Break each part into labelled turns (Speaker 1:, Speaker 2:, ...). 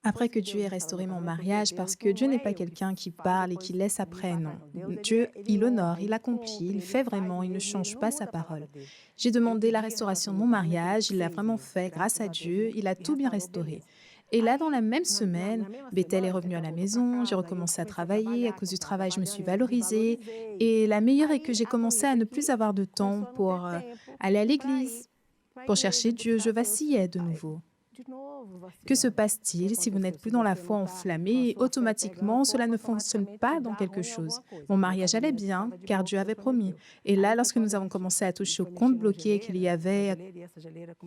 Speaker 1: Après que Dieu ait restauré mon mariage, parce que Dieu n'est pas quelqu'un qui parle et qui laisse après, non. Dieu, il honore, il accomplit, il fait vraiment, il ne change pas sa parole. J'ai demandé la restauration de mon mariage, il l'a vraiment fait grâce à Dieu, il a tout bien restauré. Et là, dans la même semaine, Bethel est revenu à la maison, j'ai recommencé à travailler, à cause du travail, je me suis valorisée. Et la meilleure est que j'ai commencé à ne plus avoir de temps pour aller à l'église, pour chercher Dieu, je vacillais de nouveau. Que se passe-t-il si vous n'êtes plus dans la foi enflammée et automatiquement cela ne fonctionne pas dans quelque chose? Mon mariage allait bien car Dieu avait promis. Et là, lorsque nous avons commencé à toucher au compte bloqué qu'il y avait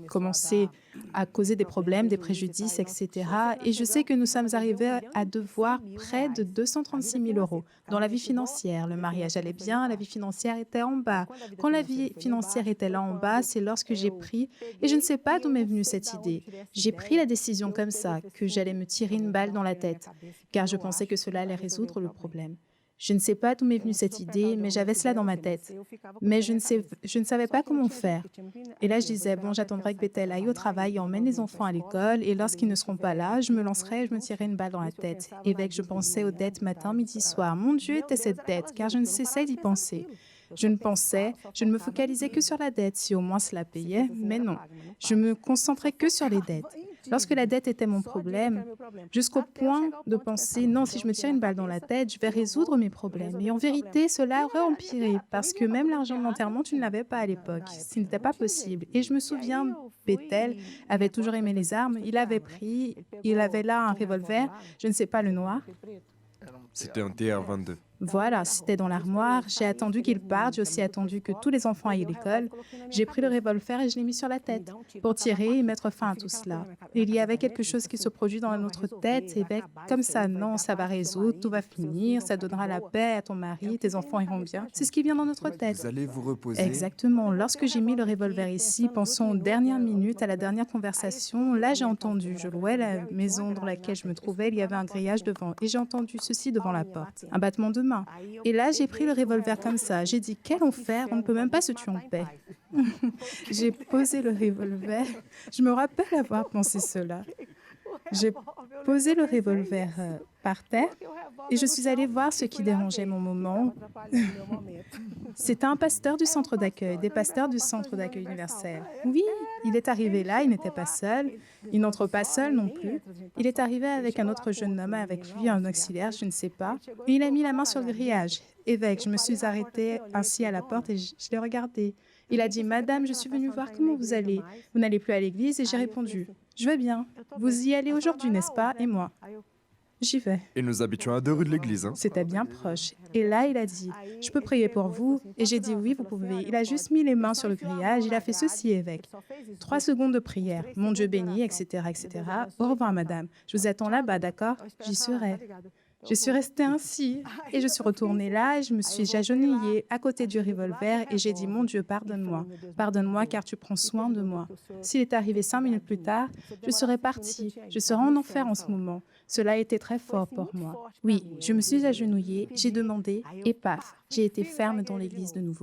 Speaker 1: commencé à causer des problèmes, des préjudices, etc. Et je sais que nous sommes arrivés à devoir près de 236 000 euros dans la vie financière. Le mariage allait bien, la vie financière était en bas. Quand la vie financière était là en bas, c'est lorsque j'ai pris, et je ne sais pas d'où m'est venue cette idée, j'ai pris la décision comme ça, que j'allais me tirer une balle dans la tête, car je pensais que cela allait résoudre le problème. Je ne sais pas d'où m'est venue cette idée, mais j'avais cela dans ma tête. Mais je ne savais pas comment faire. Et là, je disais, bon, j'attendrai que Bethel aille au travail et emmène les enfants à l'école, et lorsqu'ils ne seront pas là, je me lancerai et je me tirerai une balle dans la tête. Évêque, je pensais aux dettes matin, midi, soir. Mon Dieu était cette dette, car je ne cessais d'y penser. Je ne pensais, je ne me focalisais que sur la dette, si au moins cela payait, mais non. Je me concentrais que sur les dettes. Lorsque la dette était mon problème, jusqu'au point de penser, non, si je me tire une balle dans la tête, je vais résoudre mes problèmes. Et en vérité, cela aurait empiré, parce que même l'argent de l'enterrement, tu ne l'avais pas à l'époque. Ce n'était pas possible. Et je me souviens, Bethel avait toujours aimé les armes, il avait pris, il avait là un revolver, je ne sais pas le noir.
Speaker 2: C'était un TR-22.
Speaker 1: Voilà, c'était dans l'armoire. J'ai attendu qu'il parte. J'ai aussi attendu que tous les enfants aillent à l'école. J'ai pris le revolver et je l'ai mis sur la tête pour tirer et mettre fin à tout cela. Il y avait quelque chose qui se produit dans notre tête et comme ça, non, ça va résoudre, tout va finir, ça donnera la paix à ton mari, tes enfants iront bien. C'est ce qui vient dans notre
Speaker 2: Vous
Speaker 1: tête.
Speaker 2: allez vous reposer.
Speaker 1: Exactement. Lorsque j'ai mis le revolver ici, pensons aux dernières minutes, à la dernière conversation, là j'ai entendu, je louais la maison dans laquelle je me trouvais, il y avait un grillage devant et j'ai entendu ceci devant la porte, un battement de main. Et là j'ai pris le revolver comme ça, j'ai dit quel enfer, on ne peut même pas se tuer en paix. J'ai posé le revolver, je me rappelle avoir pensé cela. J'ai posé le revolver par terre et je suis allée voir ce qui dérangeait mon moment. C'était un pasteur du centre d'accueil, des pasteurs du centre d'accueil universel. Oui, il est arrivé là, il n'était pas seul, il n'entre pas seul non plus. Il est arrivé avec un autre jeune homme, avec lui un auxiliaire, je ne sais pas, et il a mis la main sur le grillage. Évêque, je me suis arrêtée ainsi à la porte et je l'ai regardé. Il a dit, Madame, je suis venu voir comment vous allez. Vous n'allez plus à l'église? Et j'ai répondu, je vais bien. Vous y allez aujourd'hui, n'est-ce pas? Et moi? J'y vais.
Speaker 2: Et nous habituons à 2 rues de l'église. Hein.
Speaker 1: C'était bien proche. Et là, il a dit, je peux prier pour vous? Et j'ai dit, oui, vous pouvez. Il a juste mis les mains sur le grillage, il a fait ceci, évêque. 3 secondes de prière. Mon Dieu béni, etc., etc. Au revoir, madame. Je vous attends là-bas, d'accord? J'y serai. Je suis restée ainsi et je suis retournée là et je me suis agenouillée à côté du revolver et j'ai dit, mon Dieu, pardonne-moi. Pardonne-moi car tu prends soin de moi. S'il est arrivé 5 minutes plus tard, je serais partie. Je serais en enfer en ce moment. Cela a été très fort pour moi. Oui, je me suis agenouillée, j'ai demandé et paf, j'ai été ferme dans l'église de nouveau.